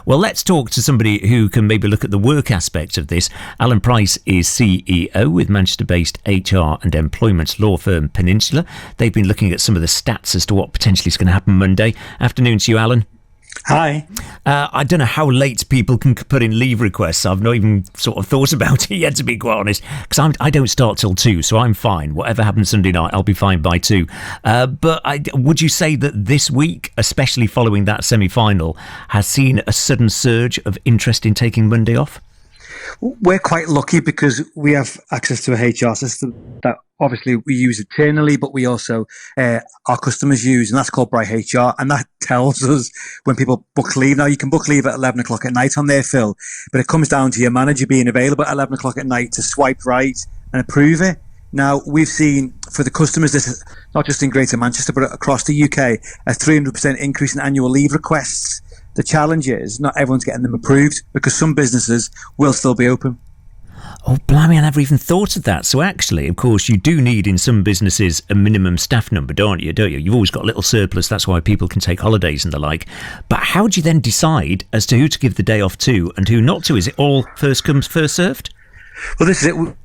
Well, let's talk to somebody who can maybe look at the work aspect of this. Alan Price is CEO with Manchester-based HR and employment law firm Peninsula. They've been looking at some of the stats as to what potentially is going to happen Monday. Afternoon to you, Alan. Hi. I don't know how late people can put in leave requests. I've not even sort of thought about it yet, to be quite honest, because I don't start till 2, so I'm fine. Whatever happens Sunday night, I'll be fine by 2. But would you say that this week, especially following that semi-final, has seen a sudden surge of interest in taking Monday off? We're quite lucky because we have access to a HR system that obviously we use internally, but we also, our customers use, and that's called BrightHR, and that tells us when people book leave. Now, you can book leave at 11 o'clock at night on there, Phil, but it comes down to your manager being available at 11 o'clock at night to swipe right and approve it. Now, we've seen for the customers, this is not just in Greater Manchester, but across the UK, a 300% increase in annual leave requests. The challenge is not everyone's getting them approved because some businesses will still be open. Oh, blimey, I never even thought of that. So actually, of course, you do need in some businesses a minimum staff number, don't you? You've always got a little surplus. That's why people can take holidays and the like. But how do you then decide as to who to give the day off to and who not to? Is it all first comes, first served? Well, this is it.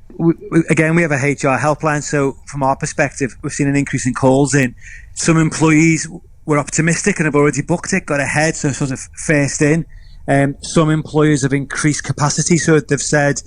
Again, we have a HR helpline. So from our perspective, we've seen an increase in calls in. Some employees were optimistic and have already booked it, got ahead, so sort of first in. Some employers have increased capacity, so they've said,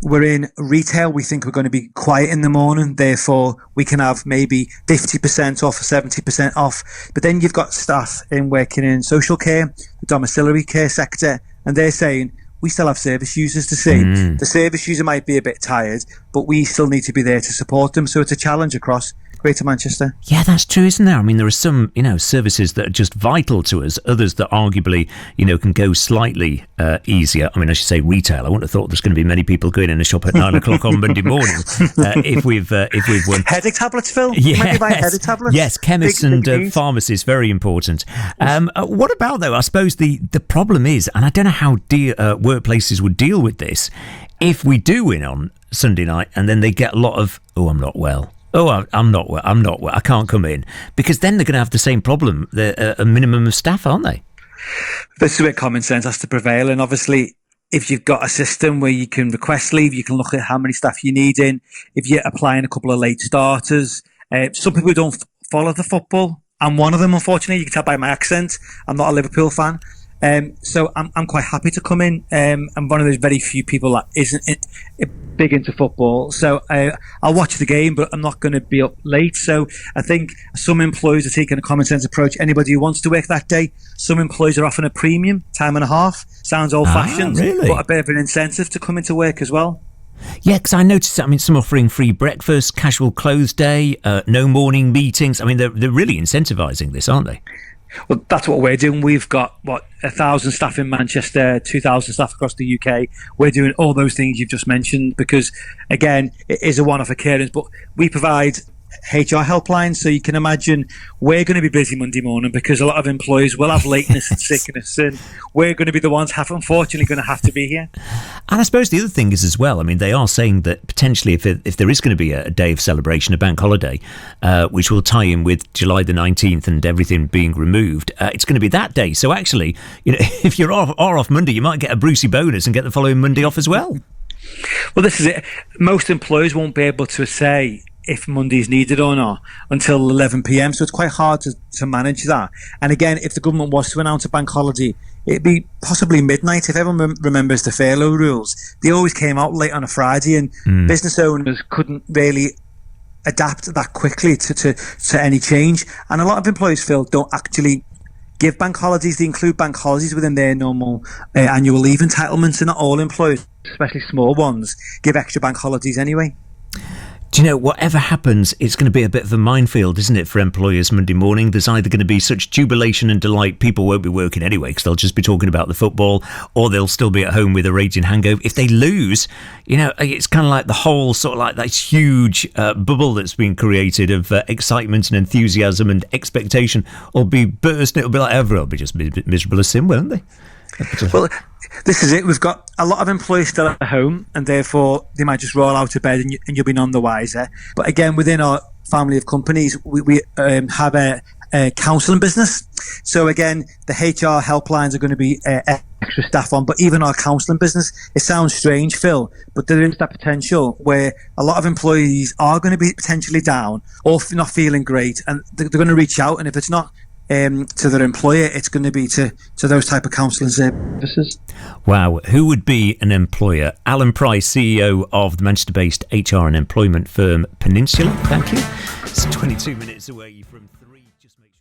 we're in retail, we think we're going to be quiet in the morning, therefore we can have maybe 50% off or 70% off. But then you've got staff working in social care, the domiciliary care sector, and they're saying, we still have service users to see. The service user might be a bit tired, but we still need to be there to support them. So it's a challenge across Greater Manchester. Yeah, that's true, isn't there? I mean, there are some, services that are just vital to us, others that arguably, can go slightly easier. I mean, I should say retail. I wouldn't have thought there's going to be many people going in a shop at 9 o'clock on Monday morning if we've won. Headache tablets, Phil? Yes. You might be buying headache tablets? Yes, chemists and pharmacists, very important. What about, though, I suppose the problem is, and I don't know how workplaces would deal with this, if we do win on Sunday night and then they get a lot of, I'm not well. I'm not well. I can't come in. Because then they're going to have the same problem, a minimum of staff, aren't they? This is where common sense has to prevail. And obviously, if you've got a system where you can request leave, you can look at how many staff you need in. If you're applying a couple of late starters, some people don't follow the football. I'm one of them, unfortunately. You can tell by my accent. I'm not a Liverpool fan. So I'm quite happy to come in. I'm one of those very few people that isn't big into football. So I'll watch the game, but I'm not going to be up late. So I think some employees are taking a common sense approach. Anybody who wants to work that day, some employees are offering a premium, time and a half. Sounds old-fashioned, really? But a bit of an incentive to come into work as well. Yeah, because I noticed, some offering free breakfast, casual clothes day, no morning meetings. I mean, they're really incentivising this, aren't they? Well, that's what we're doing. We've got, 1,000 staff in Manchester, 2,000 staff across the UK. We're doing all those things you've just mentioned because, again, it is a one-off occurrence, but we provide HR helplines, so you can imagine we're going to be busy Monday morning because a lot of employees will have lateness and sickness, and we're going to be the ones unfortunately going to have to be here. And I suppose the other thing is as well, I mean, they are saying that potentially if there is going to be a day of celebration, a bank holiday, which will tie in with July the 19th and everything being removed, it's going to be that day. So actually, if you're off Monday, you might get a Brucey bonus and get the following Monday off as well. Well, this is it. Most employers won't be able to say if Monday is needed or not until 11 p.m. So it's quite hard to manage that. And again, if the government was to announce a bank holiday, it'd be possibly midnight. If everyone remembers the furlough rules, they always came out late on a Friday, and business owners couldn't really adapt that quickly to any change. And a lot of employees, Phil, don't actually give bank holidays. They include bank holidays within their normal annual leave entitlements, and not all employers, especially small ones, give extra bank holidays anyway. Do you know, whatever happens, it's going to be a bit of a minefield, isn't it, for employers Monday morning? There's either going to be such jubilation and delight, people won't be working anyway because they'll just be talking about the football, or they'll still be at home with a raging hangover. If they lose, it's kind of like the whole sort of like that huge bubble that's been created of excitement and enthusiasm and expectation will be burst, and it'll be like everyone will be just miserable as sin, won't they? Well, this is it. We've got a lot of employees still at home, and therefore they might just roll out of bed and you'll be none the wiser. But again, within our family of companies, we have a counselling business. So again, the HR helplines are going to be extra staff on, but even our counselling business, it sounds strange, Phil, but there is that potential where a lot of employees are going to be potentially down or not feeling great, and they're going to reach out, and if it's not to their employer, it's going to be to those type of counselling services. Wow. Who would be an employer? Alan Price, CEO of the Manchester-based HR and employment firm Peninsula. Thank you. It's 22 minutes away from